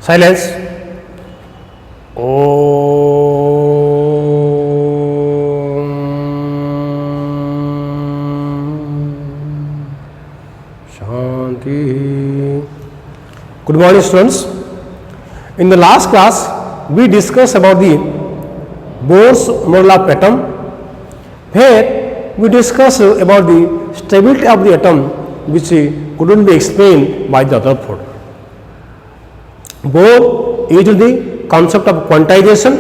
Silence. Om Shanti. Good morning, students. In the last class, we discussed about the Bohr's model of atom, where we discussed about the stability of the atom, which couldn't be explained by the Rutherford. Bohr used the concept of quantization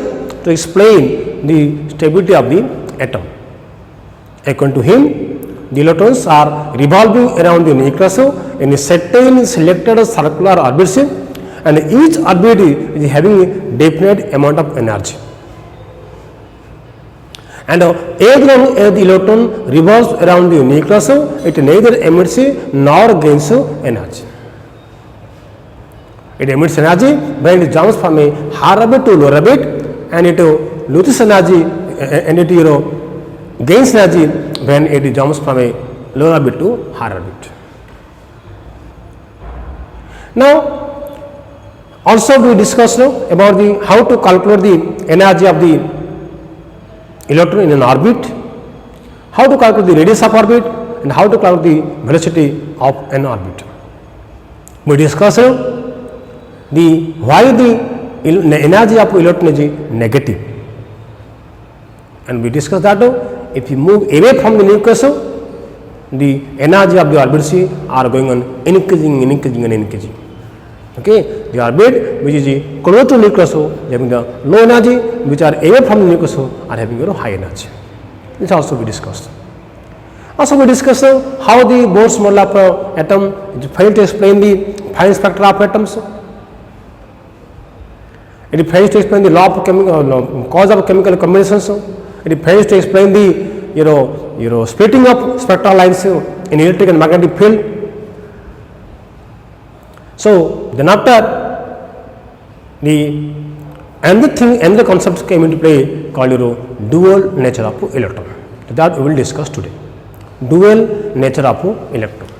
to explain the stability of the atom. According to him, the electrons are revolving around the nucleus in a certain selected circular orbits, and each orbit is having a definite amount of energy. And as long as the electron revolves around the nucleus, it neither emits nor gains energy. It emits energy when it jumps from a higher orbit to lower orbit, and it loses energy and it gains energy when it jumps from a lower orbit to higher orbit. Now, also we discussed about the how to calculate the energy of the electron in an orbit, how to calculate the radius of orbit, and how to calculate the velocity of an orbit. We discussed why the energy of electron is negative, and we discussed that if you move away from the nucleus, the energy of the orbits are going on increasing. Okay, the orbit which is close to nucleus having the low energy, which are away from the nucleus are having a high energy. This also we discussed. Also we discussed how the Bohr's model of atom failed to explain the fine spectra of atoms. It fails to explain the law of cause of chemical combinations. It fails to explain the splitting of spectral lines in electric and magnetic field. So then after another concept came into play called dual nature of electron. That we will discuss today. Dual nature of electron.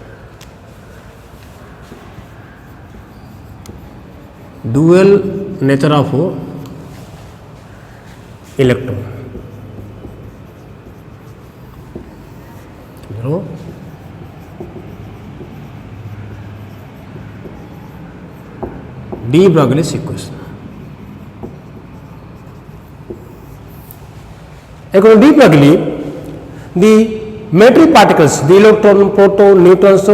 Dual nature of electron. de Broglie's equation. According to de Broglie, the matter particles, the electron, proton, neutrons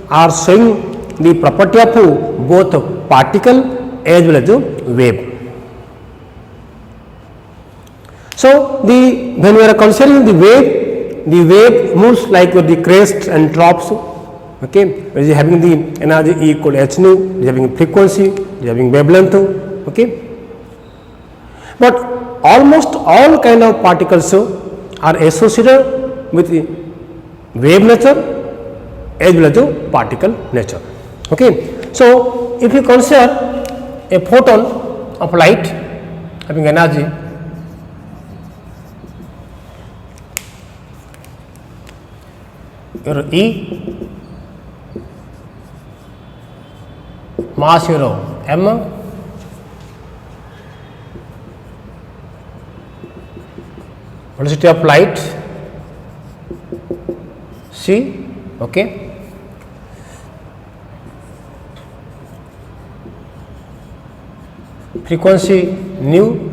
are showing the property of both particle as well as wave. So, when we are considering the wave moves like with the crest and troughs. Okay, it is having the energy E equal to h nu, it is having frequency, it is having wavelength. Okay, but almost all kind of particles are associated with the wave nature as well as particle nature. Okay, so if you consider a photon of light having energy your E, mass m, velocity of light c, okay. Frequency nu,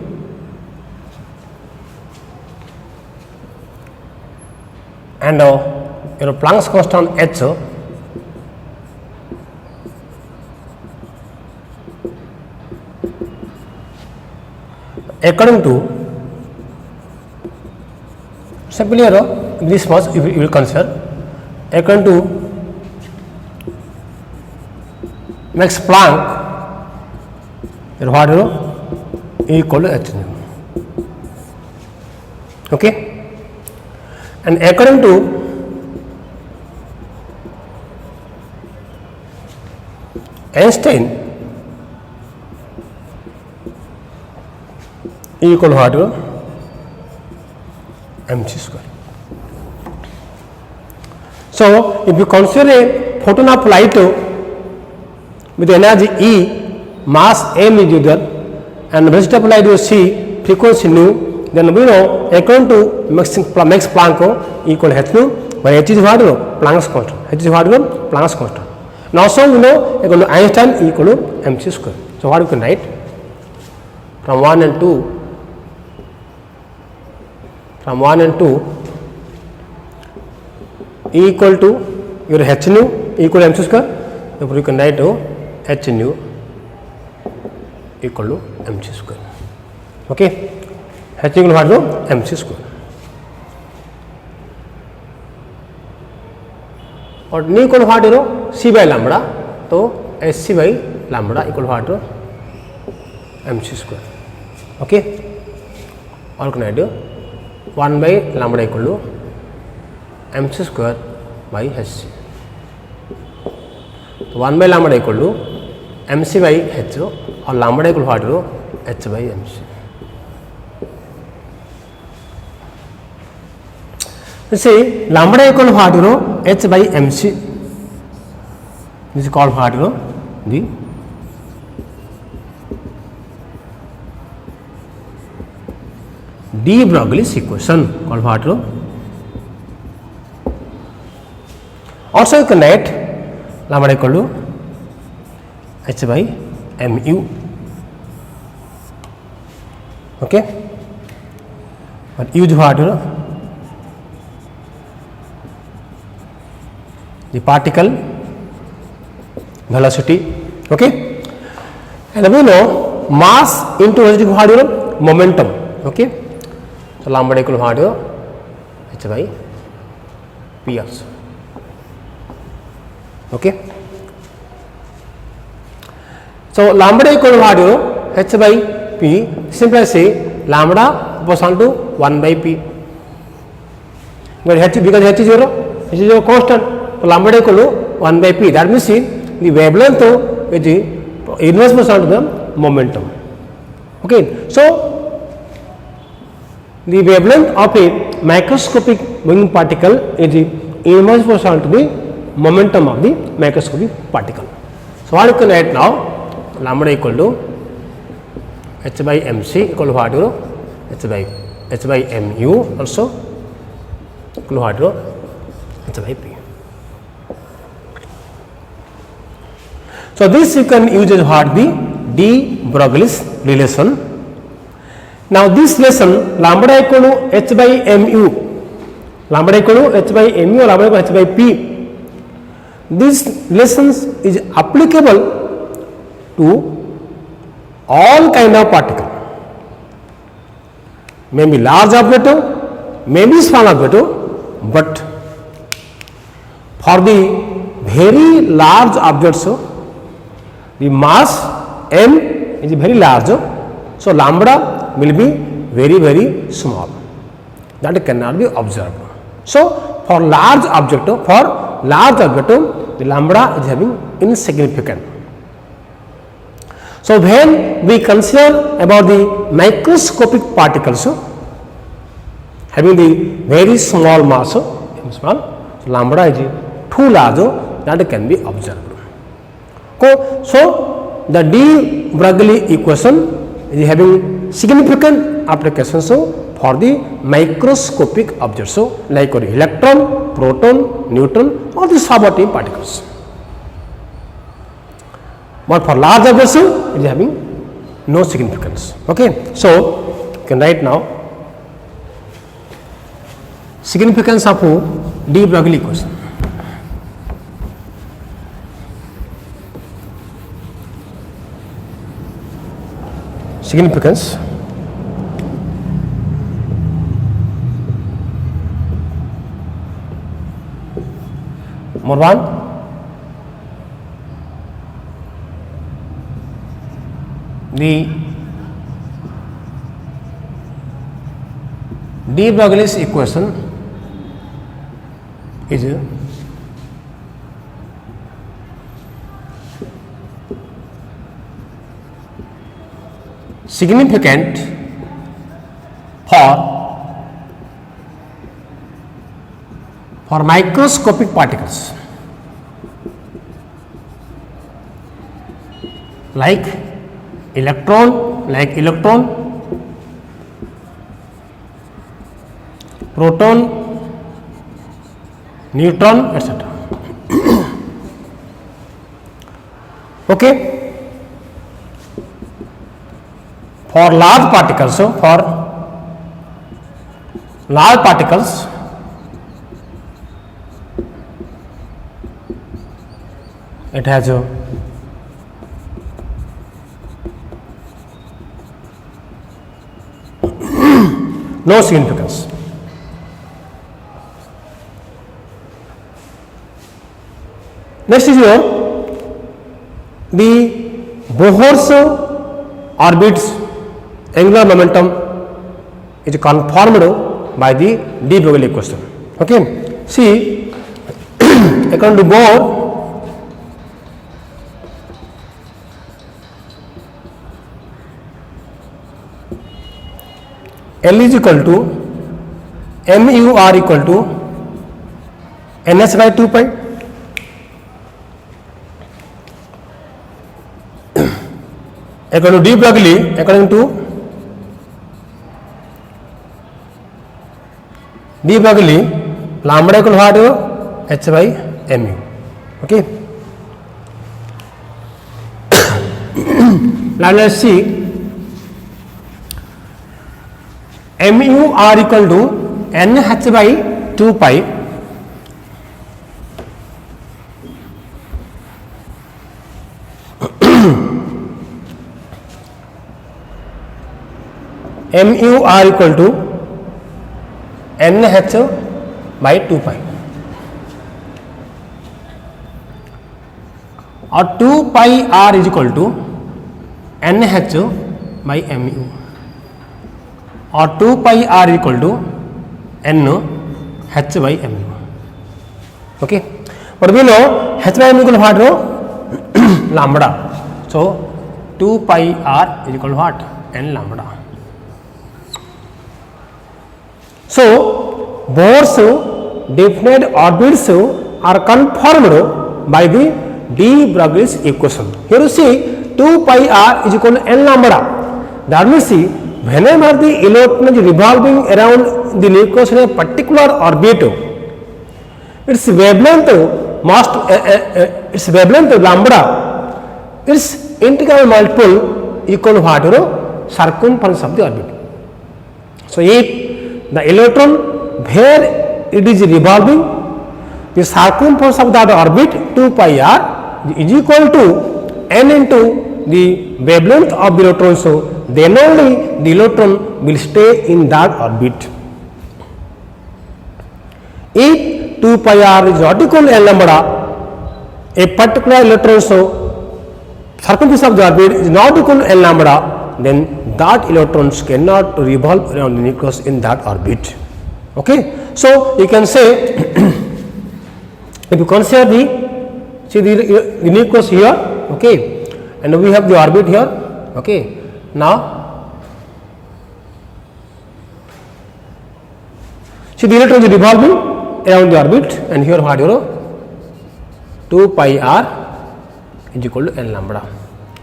and your Planck's constant h. According to simply this much you will consider, according to Max Planck, what E equal to h nu. Okay, and according to Einstein, E equal to what mc square. So, if you consider a photon of light with energy E mass m is there and velocity applied is c, frequency nu, then we know according to Max Planck equal h nu, but h is what? Planck's constant. H is what? Planck's constant. Now also we know equal to Einstein equal to mc square. So what we can write from 1 and 2, E equal to your h nu equal to mc square. Therefore you can write h nu equal to mc square. Okay, h equal to what? Mc square. और nu equal to what? C by lambda. तो SC by lambda equal to what? mc square. Okay, or can I do 1 by lambda equal to mc square by hc. So 1 by lambda equal to mc by h or lambda equal to what? h by mc. Let's say lambda equal to what? H by mc. This is called what? The de Broglie's equation called what? Also you can write lambda equal to h by mu. Okay, but u is what? The particle velocity. Okay, and we know mass into velocity what? Momentum. Okay, so lambda equal to what? h by p also. Okay, so lambda equal to what? h by p. Simply say lambda proportional to 1 by p. But h, because h is 0, h is a constant, so lambda equal to 1 by p. That means the wavelength is inverse proportional to the momentum. Okay, so the wavelength of a microscopic moving particle is inverse proportional to the momentum of the microscopic particle. So what you can write now? Lambda equal to h by mc equal to what? h by mu also equal to what? h by p. So this you can use as what? The de Broglie's relation. Now this relation lambda equal to h by mu, lambda equal to h by mu or lambda equal to h by p. This relation is applicable to all kind of particle, maybe large object, maybe small object, but for the very large objects the mass m is very large, so lambda will be very small, that cannot be observed. So for large object, the lambda is having insignificant. So when we consider about the microscopic particles having the very small mass, so lambda is too large, that can be observed. So the de Broglie equation is having significant applications for the microscopic objects, like electron, proton, neutron, or the subatomic particles. But for large objects it is having no significance. Okay, so you can write now significance of de Broglie equation. Significance number 1, the de Broglie's equation is significant for microscopic particles like electron, like electron, proton, neutron, etc. Okay. For large particles, so for large particles, it has a no significance. Next is your the Bohr's orbit's angular momentum is confirmed by the de Broglie equation. Okay. See, according to Bohr, L is equal to mu r equal to ns by 2 pi. According to de Broglie, according to de Broglie, lambda equal to what? H by mu. Okay. Now let's see. Mu r equal to nh by 2 pi. mu r equal to nh by 2 pi और 2 pi r is equal to nh by mu और 2 pi r is equal to n h by mu. Okay, but we know h by mu equal to what? Lambda. So 2 pi r is equal to what? N lambda. So Bohr's definite orbits are confirmed by the de Broglie's equation. Here you see 2 pi r is equal to n lambda. That means see, whenever the electron is revolving around the nucleus in a particular orbit, its wavelength must its wavelength lambda, its integral multiple equal to what? Circumference of the orbit. So if the electron where it is revolving, the circumference of that orbit 2 pi r is equal to n into the wavelength of the electron. So then only the electron will stay in that orbit. If 2 pi r is not equal to n lambda, a particular electron circumference of the orbit is not equal to n lambda, then that electrons cannot revolve around the nucleus in that orbit. Okay. So you can say if you consider the nucleus here, okay, and we have the orbit here, okay. Now see the electron is revolving around the orbit, and here what 2 pi r is equal to n lambda.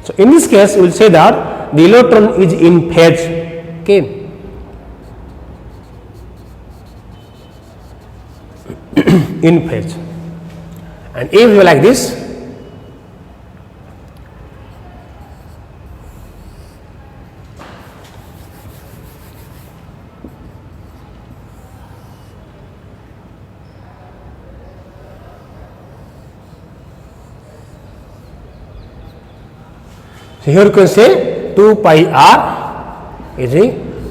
So in this case, we will say that the electron is in phase. Okay. In phase, and if you like this, so here you can say 2 pi r is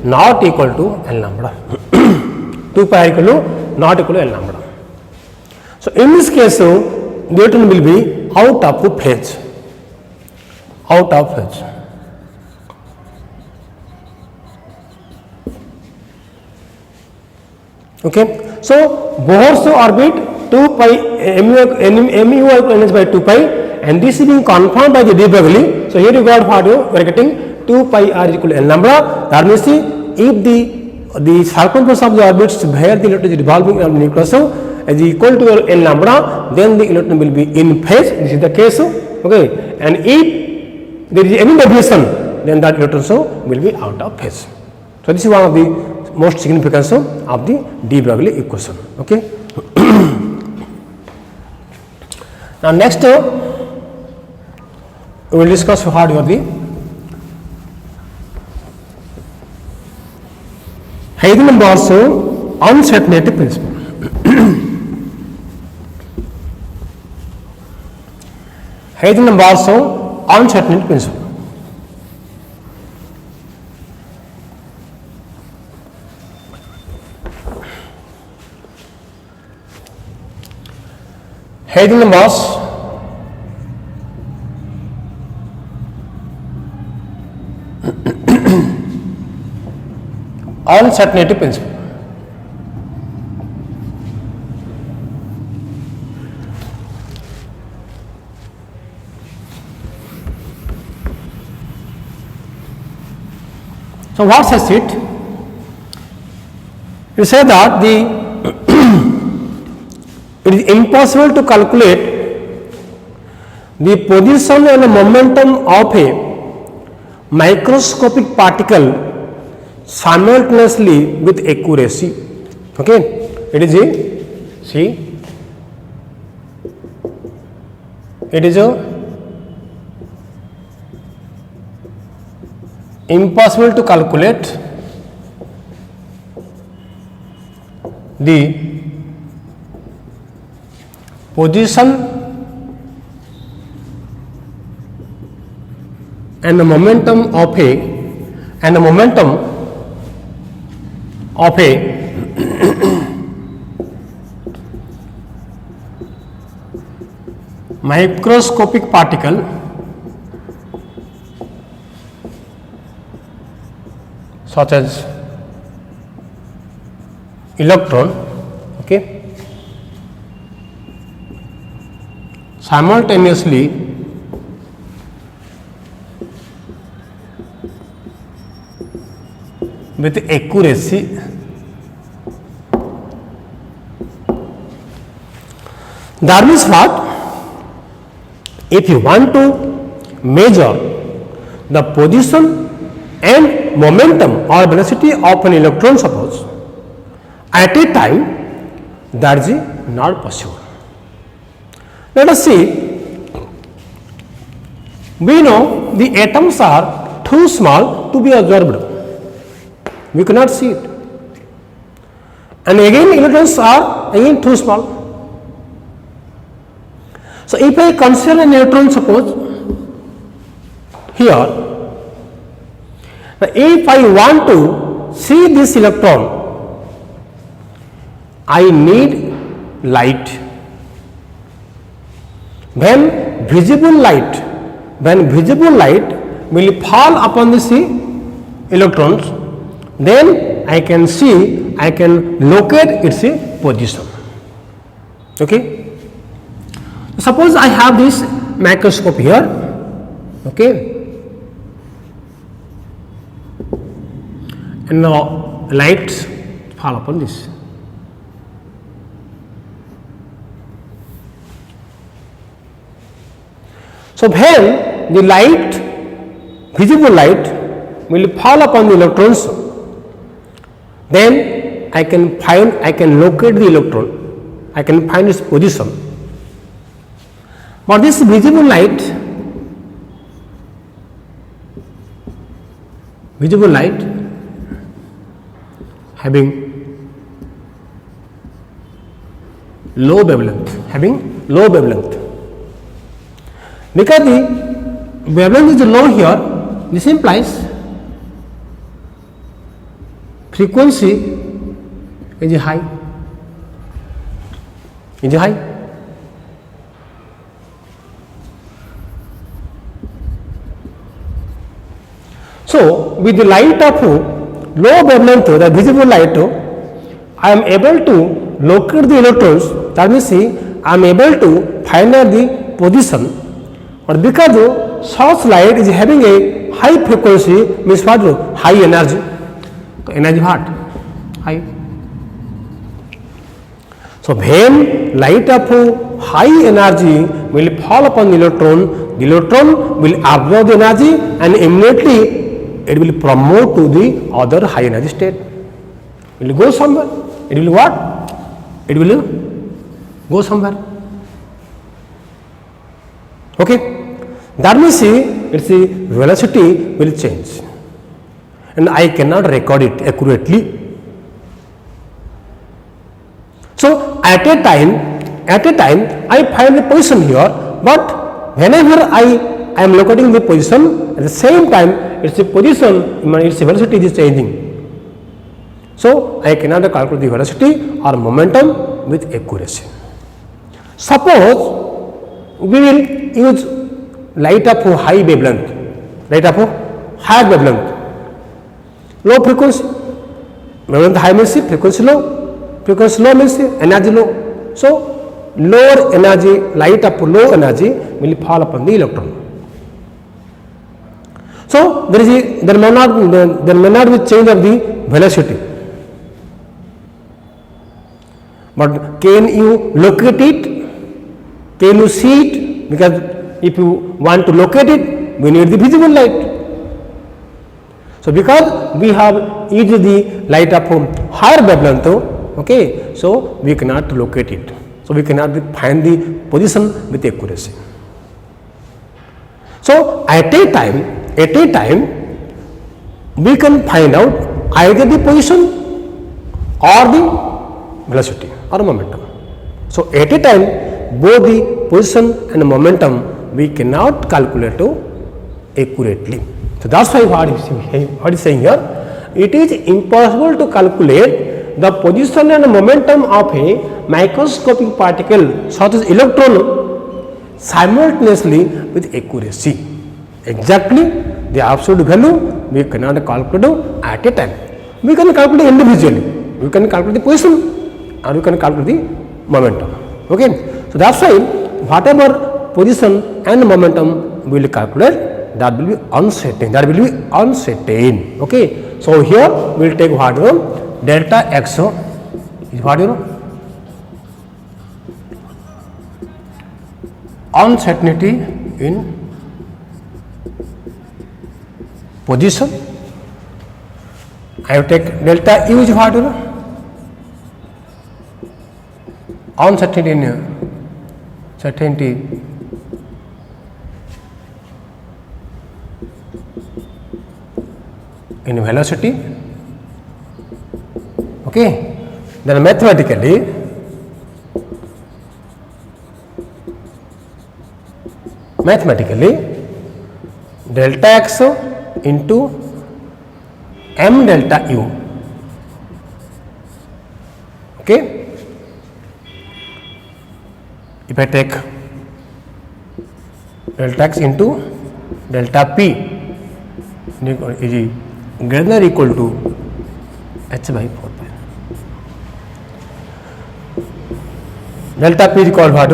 not equal to n lambda. 2 pi r equal to not equal to n lambda. So in this case, the electron will be out of phase. Out of phase. Okay. So Bohr's orbit 2 pi mu equal to by 2 pi, and this is being confirmed by the de Broglie. So here you got what we are getting 2 pi r is equal to n lambda. That means if the circumference of the orbits where the electron is revolving around the nucleus is equal to n lambda, then the electron will be in phase. This is the case. Okay. And if there is any deviation then that electrons will be out of phase. So this is one of the most significance of the de Broglie equation. Okay. Now next we will discuss what are the Heisenberg's uncertainty principle. Heisenberg's uncertainty principle. Heisenberg's uncertainty principle. So what says it? You say that it is impossible to calculate the position and momentum of a microscopic particle simultaneously with accuracy. Okay, it is impossible to calculate the position and the momentum of a microscopic particle such as electron, okay, simultaneously with accuracy. That means what? If you want to measure the position and momentum or velocity of an electron, suppose, at a time, that is not possible. Let us see. We know the atoms are too small to be observed. We cannot see it. And again, electrons are again too small. So if I consider an electron, suppose here, if I want to see this electron, I need light. When visible light will fall upon the electrons, then I can locate its position. Okay. Suppose I have this microscope here, okay, and now lights fall upon this. So when the light, visible light, will fall upon the electrons, then I can locate the electron, I can find its position. But this visible light having low wavelength, because the wavelength is low here, this implies frequency is high. So with the light of low wavelength, the visible light, I am able to locate the electrons. That means I am able to find out the position. But because such light is having a high frequency, means what? High energy. Energy what? High. So when light of high energy will fall upon the electron will absorb the energy and immediately it will promote to the other high energy state. It will go somewhere. It will what? It will go somewhere. Okay. That means its velocity will change and I cannot record it accurately. So at a time I find the position here, but whenever I am locating the position, at the same time its position, its velocity is changing. So I cannot calculate the velocity or momentum with accuracy. Suppose we will use light of high wavelength, higher wavelength, low frequency. Wavelength high means frequency low means energy low. So lower energy, light of low energy will fall upon the electron. So there may not be change of the velocity, but can you locate it? Can you see it? Because if you want to locate it, we need the visible light. So because we have used the light of higher wavelength, okay, so we cannot locate it. So we cannot find the position with accuracy. So at a time we can find out either the position or the velocity or momentum. So at a time both the position and momentum we cannot calculate accurately. So that's why what is saying here, it is impossible to calculate the position and momentum of a microscopic particle such as electron simultaneously with accuracy. Exactly the absolute value we cannot calculate at a time. We can calculate individually. We can calculate the position or we can calculate the momentum. Okay. So that's why whatever position and momentum we will calculate, that will be uncertain. Okay. So here we will take what delta x is what uncertainty in position. I will take delta u is what uncertainty in certainty in velocity. Okay. Then mathematically delta x into m delta u. Okay. If I take delta x into delta p is greater than or equal to h by 4 pi. Delta p is called what?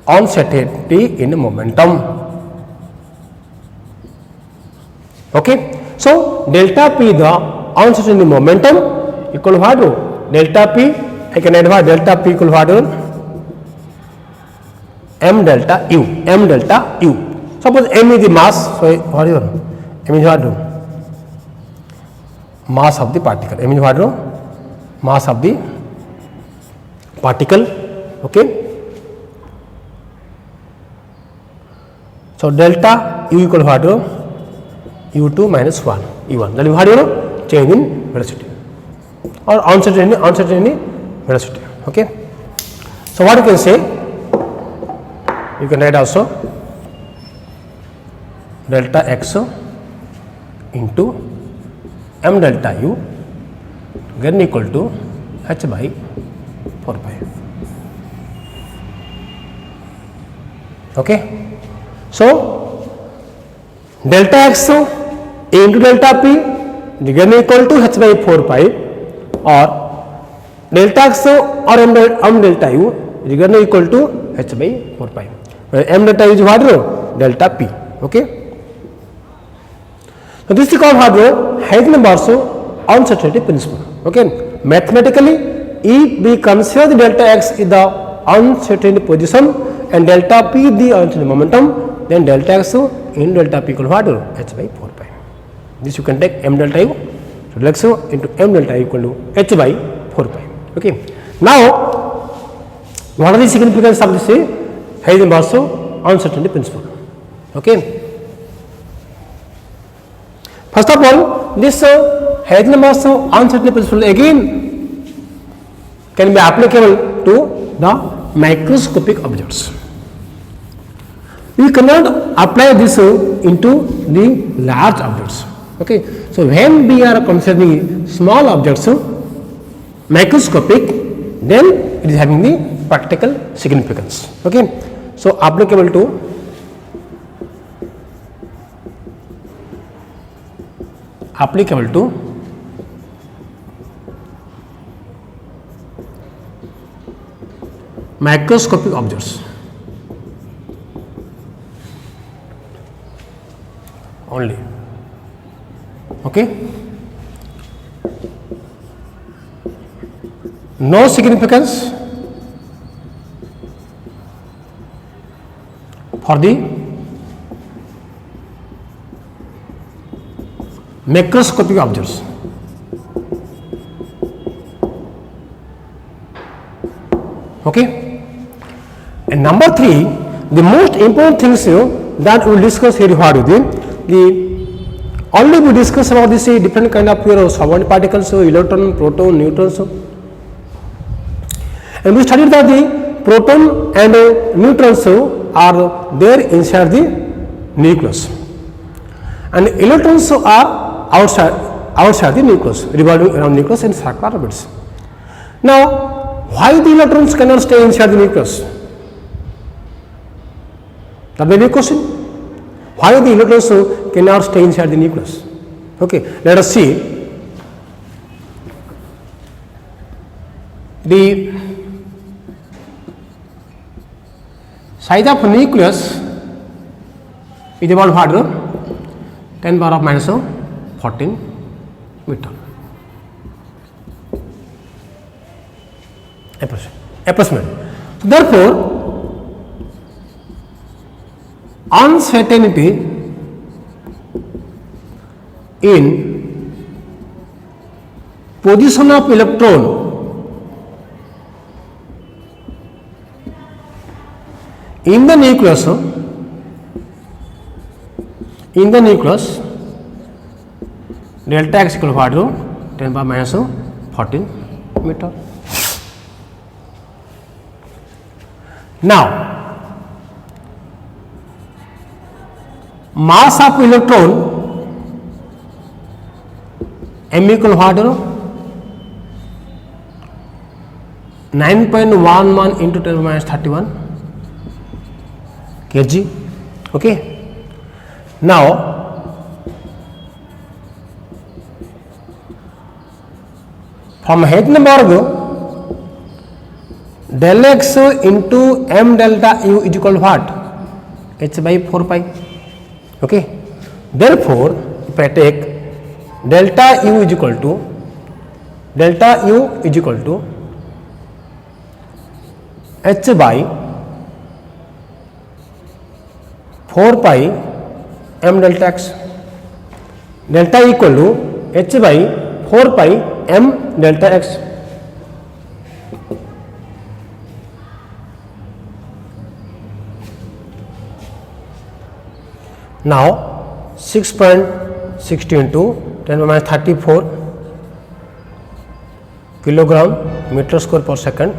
Uncertainty in momentum. Okay. So delta p the uncertainty in momentum equal what? Delta p, I can add what? Delta p equal what? M delta u. Suppose m is the mass, so what is m is what? Mass of the particle. M is what? Mass of the particle. Okay. So delta u equal what? u2 minus 1 u1. That is what? Change in velocity or uncertainty velocity. Okay. So what you can say? You can write also delta x into m delta u again equal to h by 4 pi. Okay. So delta x into delta p again equal to h by 4 pi, or delta x or m delta u is again equal to h by 4 pi. M delta u is what? Delta p. Okay. So this is called what? Heisenberg's uncertainty principle. Okay. Mathematically if we consider the delta x is the uncertain position and delta p the uncertain momentum, then delta x in delta p equal to what? H by 4 pi. This you can take m delta u x into m delta equal to h by 4 pi. Okay. Now, what are the significance of this Heisenberg's uncertainty principle? Okay. First of all, this Heisenberg's uncertainty principle again can be applicable to the microscopic objects. We cannot apply this into the large objects. Okay. So, when we are considering small objects microscopic, then it is having the practical significance. Okay. So, applicable to microscopic objects only. Okay. No significance for the macroscopic objects. Okay. And number 3, the most important things that we will discuss here what is the only we discuss about this different kind of subatomic particles, electron, proton, neutrons, and we studied that the proton and neutrons are there inside the nucleus, and electrons are outside the nucleus, revolving around nucleus in circular orbits. Now, why the electrons cannot stay inside the nucleus? That may be a question. Why the electrons cannot stay inside the nucleus? Okay, let us see. The size of nucleus is about what? 10 power of minus 14 meter. Approximate. So, therefore, uncertainty in position of electron in the nucleus delta x equal to 10 power minus 14 meter. Now, mass of electron m equal what? 9.11 into 10 minus 31 kg. Okay. Now, from Heisenberg, del x into m delta u is equal to what? H by 4 pi. Okay. Therefore, if I take delta u is equal to h by 4 pi m delta x, delta equal to h by 4 pi m delta x. Now, 6.60 into 10 minus 34 kilogram meter square per second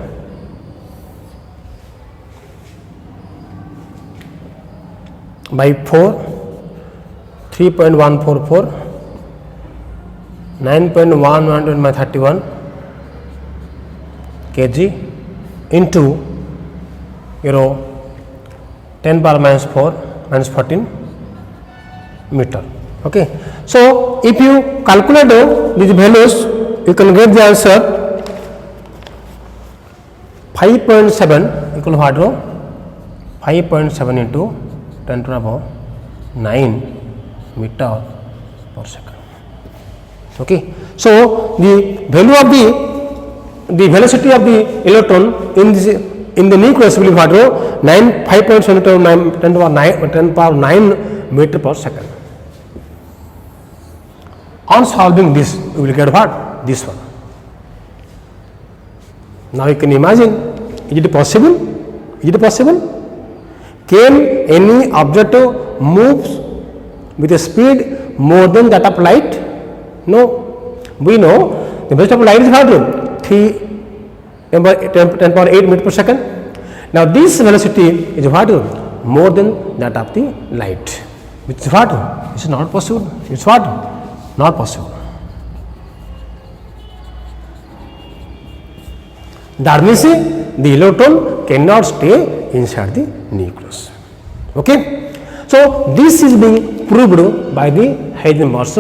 by 4, 3.144, 9.11 by 31 kg into 10 power minus 4 minus 14 meter. Okay. So, if you calculate these values, you can get the answer 5.7 equal to what? 5.7 into 10 to the power 9 meter per second. Okay. So, the value of the the velocity of the electron in the nucleus will be what? 5.7 10 power 9 meter per second. On solving this, we will get what? This one. Now you can imagine, is it possible? Is it possible? Can any object moves with a speed more than that of light? No. We know the velocity of light is what? 10 power 8 meter per second. Now this velocity is what? More than that of the light. Which is what? It's not possible. It's what? Not possible. That means the electron cannot stay inside the nucleus. Okay. So this is being proved by the Heisenberg's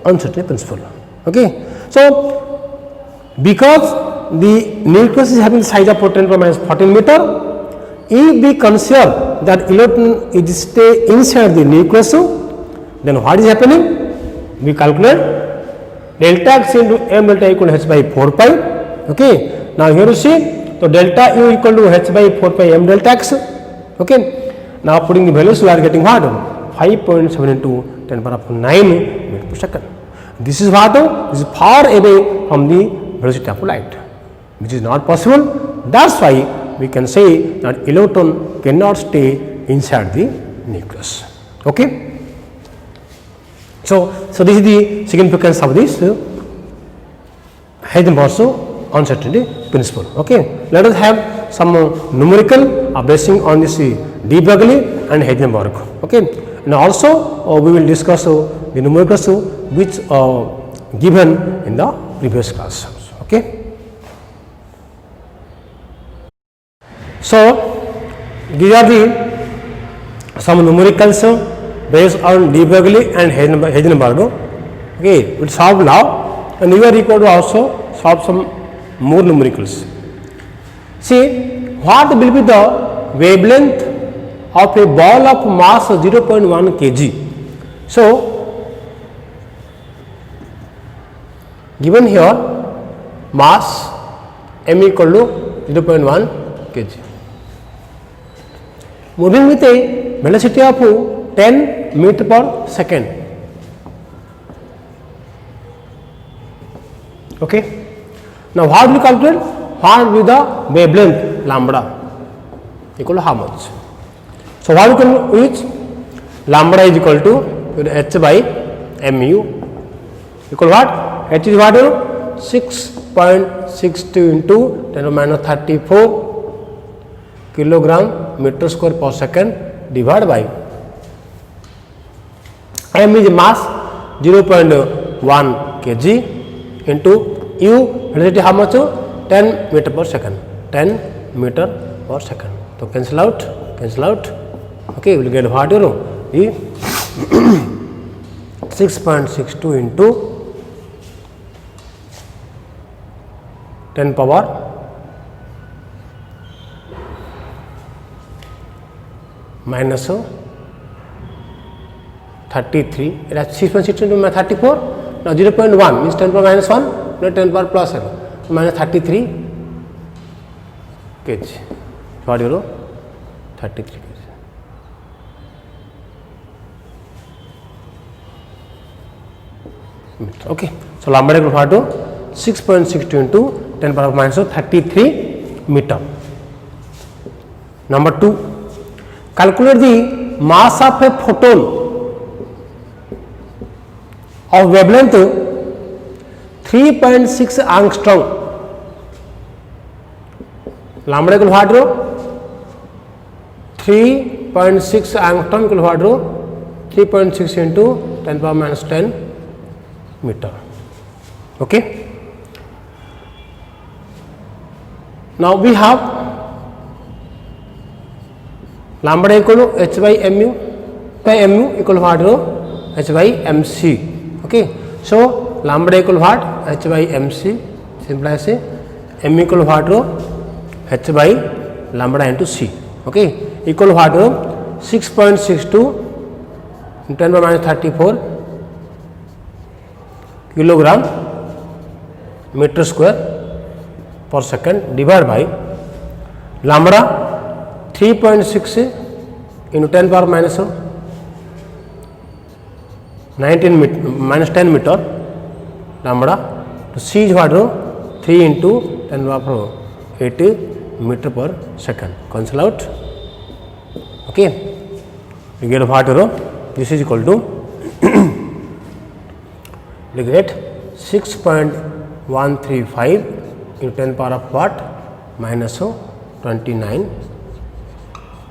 uncertainty principle. Okay. So because the nucleus is having the size of 10 power minus 14 meter, if we consider that electron is stay inside the nucleus, then what is happening? We calculate delta x into m delta equal to h by 4 pi. Okay. Now here you see, so delta u equal to h by 4 pi m delta x. Okay. Now putting the values, we are getting what? 5.7 into 10 power 9 meter per second. This is what? This is far away from the velocity of light, which is not possible. That's why we can say that electron cannot stay inside the nucleus. Okay. So this is the significance of this Heisenberg's uncertainty principle. Okay. Let us have some numerical basing on this de Broglie and Heisenberg. Okay. And also we will discuss the numericals which given in the previous class. Okay. So these are the some numericals based on de Broglie and Heisenberg. Okay, we solve now, and you are required to also solve some more numericals. See, what will be the wavelength of a ball of mass 0.1 kg? So, given here mass m equal to 0.1 kg. Moving with a velocity of 10 meter per second. Okay. Now what we calculate? What will be the wavelength lambda equal to how much? So what we can reach? Lambda is equal to h by mu equal what? H is what? 6.62 into 10 minus 34 kilogram meter square per second divided by m is mass 0.1 kg into u velocity how much? 10 meter per second. 10 meter per second. So cancel out. Okay, we will get what? The 6.62 into 10 power minus 33. It has 6.62 into 34. Now 0.1 means 10 power minus 1, not 10 power plus 1, minus 33 kg. What you know? 33 kg. Okay. So lambda equal to 6.62 into 10 power minus 33 meter. Number 2. Calculate the mass of a photon of wavelength 3.6 angstrom. Lambda equal to what? 3.6 angstrom equal to what? 3.6 into 10 power minus 10 meter. Okay. Now we have lambda equal to h by mu equal to what? H by mc. Okay. So lambda equal to what? H by mc. Simple as m equal to what? H by lambda into c. Okay. Equal to what? 6.62 10 power minus 34 kilogram meter square per second divided by lambda 3.6 into 10 power minus 10 meter lambda to c is what 3 into 10 power 8 meter per second. Cancel out. Okay, you get what this is equal to you get 6.135 into 10 power of what minus 29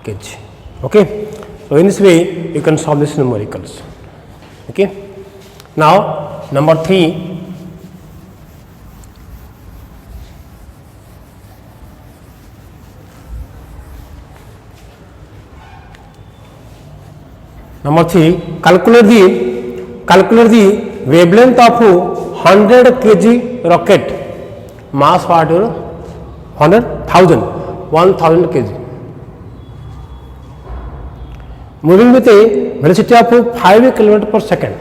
kg. Okay, so in this way you can solve this numericals. Okay, now number 3, calculate the wavelength of 100 kg rocket mass what 1000 kg moving with a velocity of 5 km per second.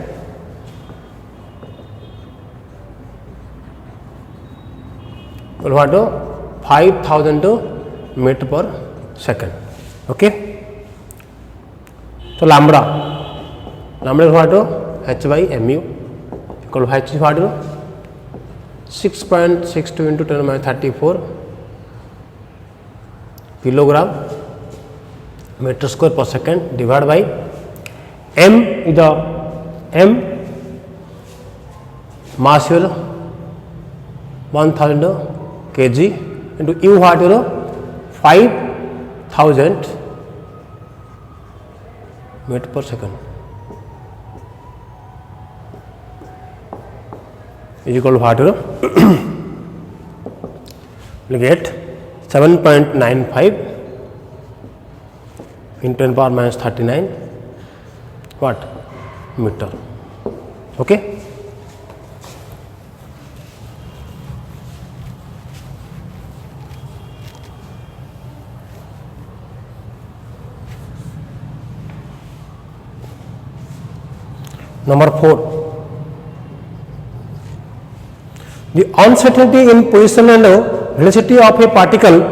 What 5000 meter per second. Okay, so lambda is what h by mu equal to h is what 6.62 into 10 minus 34 kilogram meter square per second divided by m is the mass is 1000 kg into u what 5000 meter per second is equal to what we get 7.95 into 10 power minus 39 what meter. Okay, number 4, the uncertainty in position and velocity of a particle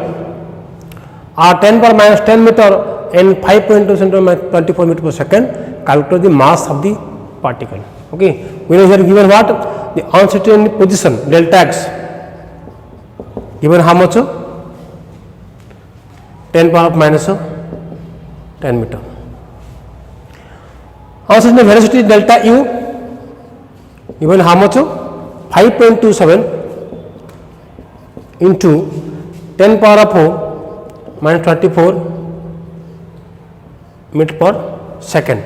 are 10 power minus 10 meter and 5.2 centimeter 24 meter per second. Calculate the mass of the particle. Okay, we know here given what the uncertainty position delta x given how much 10 power minus 10 meter. Uncertainty velocity delta u given how much 5.27 into 10 power of minus 24 meter per second.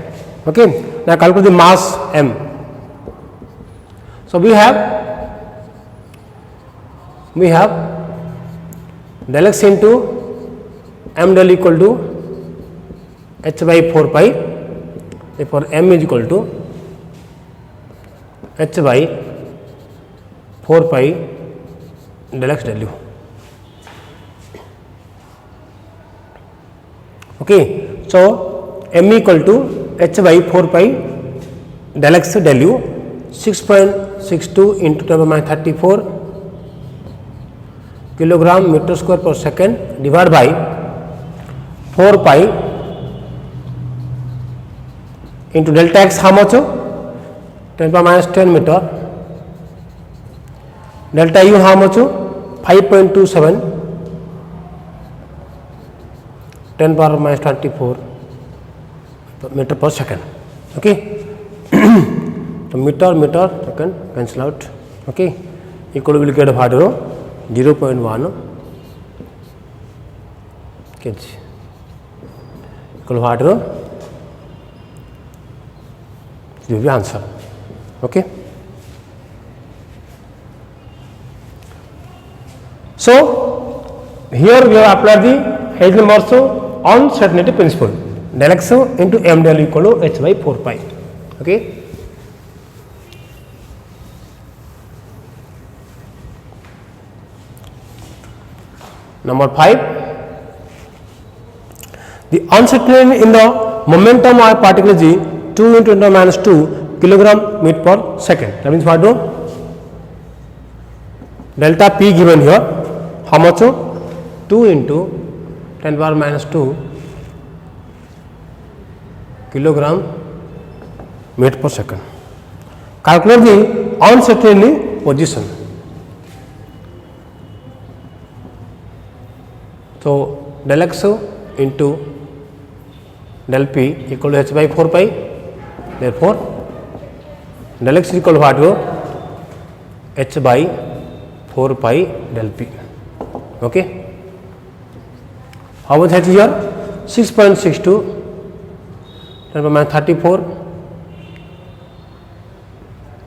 Okay, now calculate the mass m. So we have del x into m del equal to h by 4 pi, therefore m is equal to h by 4 pi del x del u. Okay, so m equal to h by 4 pi del x del u 6.62 into 10 minus 34 kilogram meter square per second divided by 4 pi into delta x how much 10 power minus 10 meter, delta u how much 5.27 10 power minus 24 meter per second. Okay, so meter second cancel out. Okay, equal will get what 0.1 kg equal what will be answer. Okay, so here we have applied the Hazen-Marceau uncertainty principle del x into m del equal to h by 4 pi. Okay, number 5, the uncertainty in the momentum of particle is 2 into 10 minus 2 kilogram meter per second. That means what delta p given here how much? 2 into 10 power minus 2 kilogram meter per second. Calculate the uncertainty position. So del x into del p equal to h by 4 pi. Therefore, del x is equal to what? H by 4 pi del p. Okay. How much h here? 6.62 10 power minus 34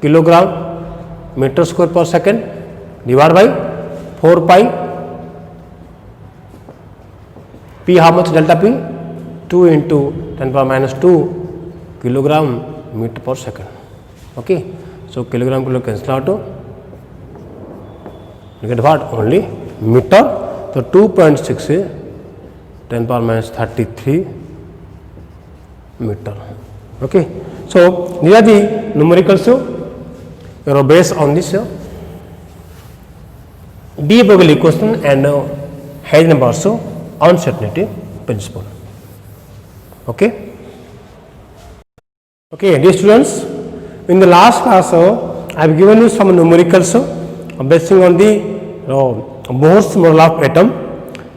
kilogram meter square per second divided by 4 pi. P how much delta P? 2 into 10 power minus 2 kilogram meter per second. Okay. So kilogram cancel out. You get what? Only meter. So 2.6 10 power minus 33 meter. Okay. So these are the numericals. You are based on this de Broglie equation and Hayes number uncertainty principle. Okay. Okay, dear students, in the last class I have given you some numericals based on the Bohr's model of atom.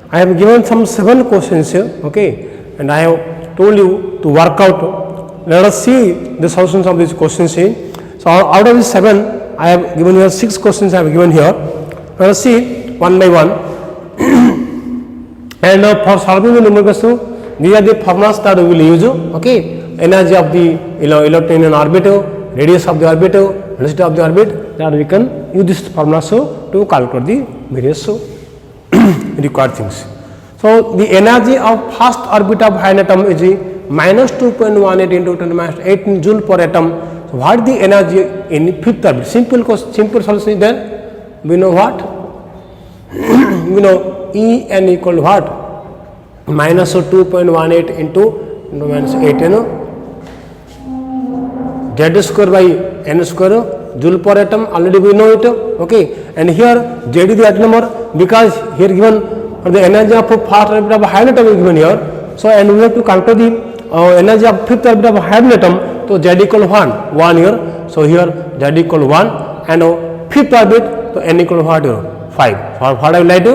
I have given some 7 questions here, okay, and I have told you to work out. Let us see the solutions of these questions here. So out of these 7, I have given here 6 questions I have given here. Let us see one by one. And for solving the numericals, these are the formulas that we will use. Okay, energy of the electron in an orbit, radius of the orbit, velocity of the orbit. That we can use this formula to calculate the various required things. So the energy of first orbit of hydrogen atom is minus 2.18 into 10 minus 18 joule per atom. So what is the energy in fifth orbit? Simple solution is there. We know what? We know E n equal to what? Minus 2.18 into minus 18 z square by n square joule per atom. Already we know it. Okay, and here z is the atom number because here given the energy of first orbit of hydrogen atom is given here. So and we have to calculate the energy of fifth orbit of hydrogen atom. So z equal 1 here. So here z equal 1 and fifth orbit, so n equal to what? 5. For what I will write?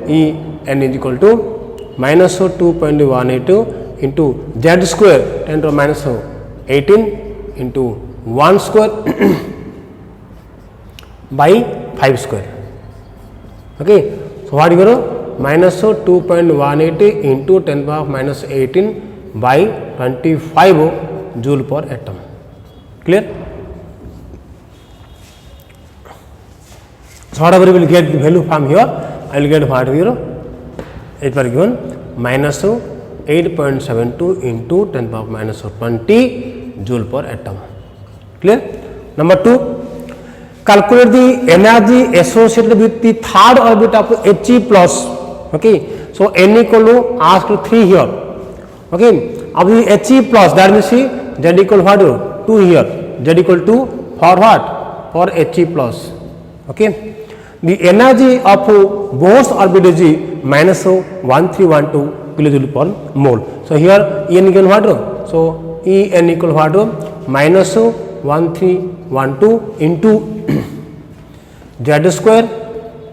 E n is equal to minus 2.18 into z square 10 to minus 18 into 1 square by 5 square. Okay. So what you go? Minus 2.18 into 10 power minus 18 by 25 joule per atom. Clear? So whatever you will get the value from here, I will get what here? It was given minus 8.72 into 10 power minus 20 joule per atom. Clear? Number 2, calculate the energy associated with the third orbit of He plus. Okay, so n equal to asked 3 here. Okay, of the He plus, that means z equal what? 2 here. Z equal to for what? For He plus. Okay, the energy of Bohr's orbit is minus 1312 kilojoule per mole. So here E n equal what? So E n equal what? Minus 1312 into z square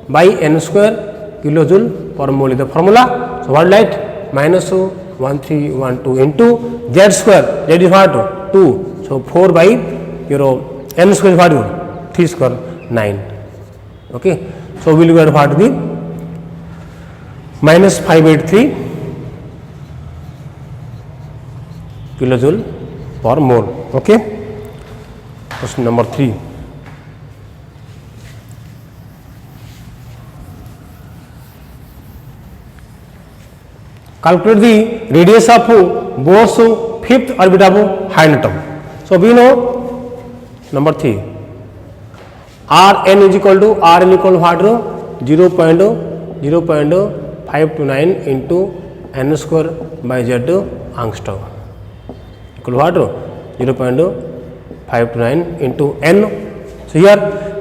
by n square kilojoule per mole is the formula. So what light? Minus 1312 into z square. Z is what? 2. So 4 by your n square is what? 3 square 9. Okay. So we will get what? The minus 583 kilojoule per mole. Okay. Question number 3. Calculate the radius of Bohr's fifth orbit of hydrogen atom. So we know number 3. Rn is equal to what? 0.529 into n square by z angstrom. Equal what? 0.529 into n. So here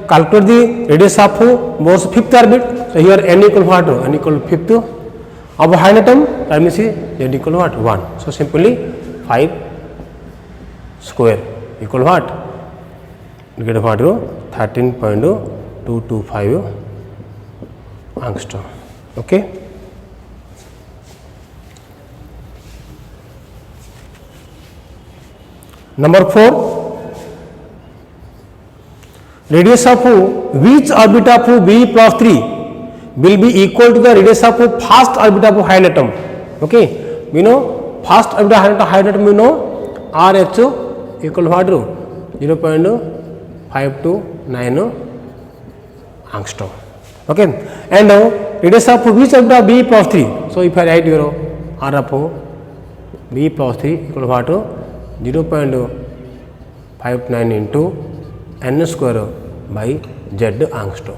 calculate the radius of Bohr's fifth orbit. So here n equal what? N equal 5th of higher term, that means z equal what? 1. So simply 5 square equal what? You get what? 13.225 angstrom. Okay. Number 4, radius of which orbit of B plus 3 will be equal to the radius of first orbit of higher atom. Okay, we know first orbit of higher atom, we know RH equal what? 0.529 angstrom. Okay, and radius of which orbit of B plus 3? So if I write your R of B plus 3 equal what? 0.59 into n square by z angstrom.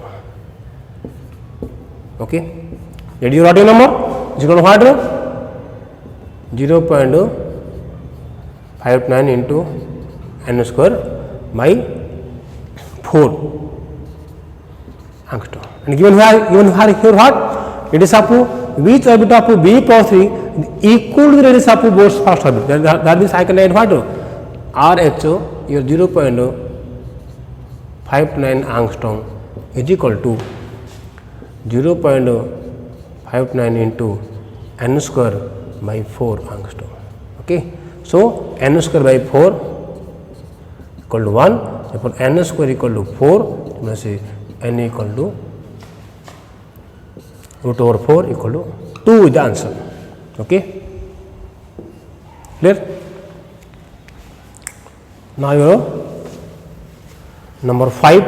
Okay, did you write a number? Is equal to what? 0.59 into n square by 4 angstrom. And given here what? It is up which orbit of B plus 3 equal to the radius of both first orbit. That means I can write what? RH your 0.59 angstrom is equal to 0.59 into n square by 4 angstrom. Okay, so n square by 4 equal to 1. Therefore, n square equal to 4. You must say n equal to root over 4 equal to 2 is the answer. Okay, clear? Now your number 5.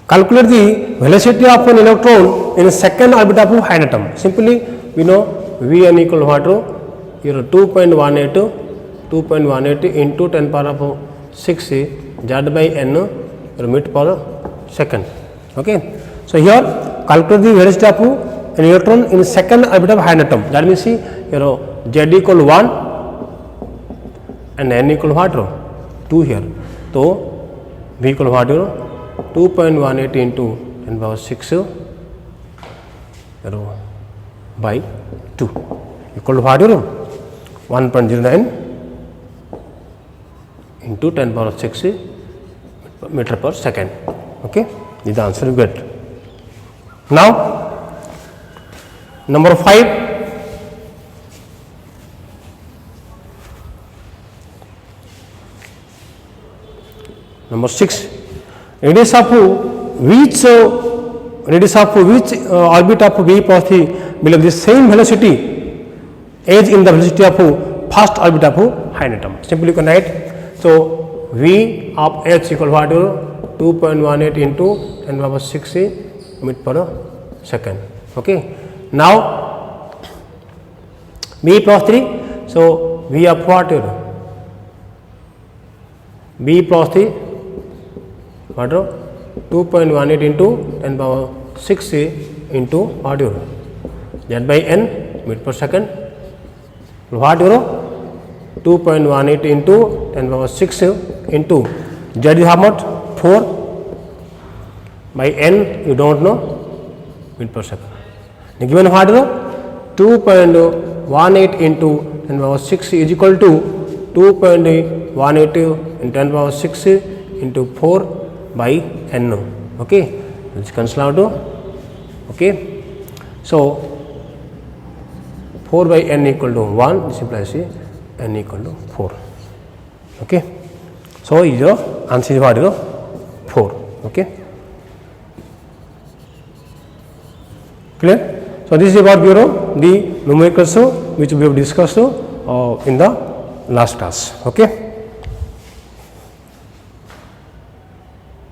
Calculate the velocity of an electron in a second orbit of a higher atom. Simply we know Vn equal what? Here 2.18 into 10 power of 6 z by n meter per second. Okay, so here calculate the velocity of an electron in second orbit of higher atom. That means here z equal 1 and n equal what? 2 here. So v equal what? 2.18 into 10 power 6 by 2 equal to what? 1.09 into 10 power 6 meter per second. Okay, this is the answer you get. Now number 5, number 6, radius of which orbit of B plus 3 will have the same velocity as in the velocity of first orbit of higher atom. Simply you can write. So V of H equal what? 2.18 into 10 power 6 meter per second. Okay. Now B plus 3. So V of what? B plus 3 what? 2.18 into 10 power 6 into what? Z by n meter per second. What? 2.18 into 10 power 6 into z is how much? 4 by n you don't know meter per second. Given what? 2.18 into 10 power 6 is equal to 2.18 into 10 power 6 into 4 by n. Okay, this comes down to okay. So 4 by n equal to 1. This implies n equal to 4. Okay, so your answer is what? 4. Okay, clear? So this is about the numericals which we have discussed in the last class. Okay.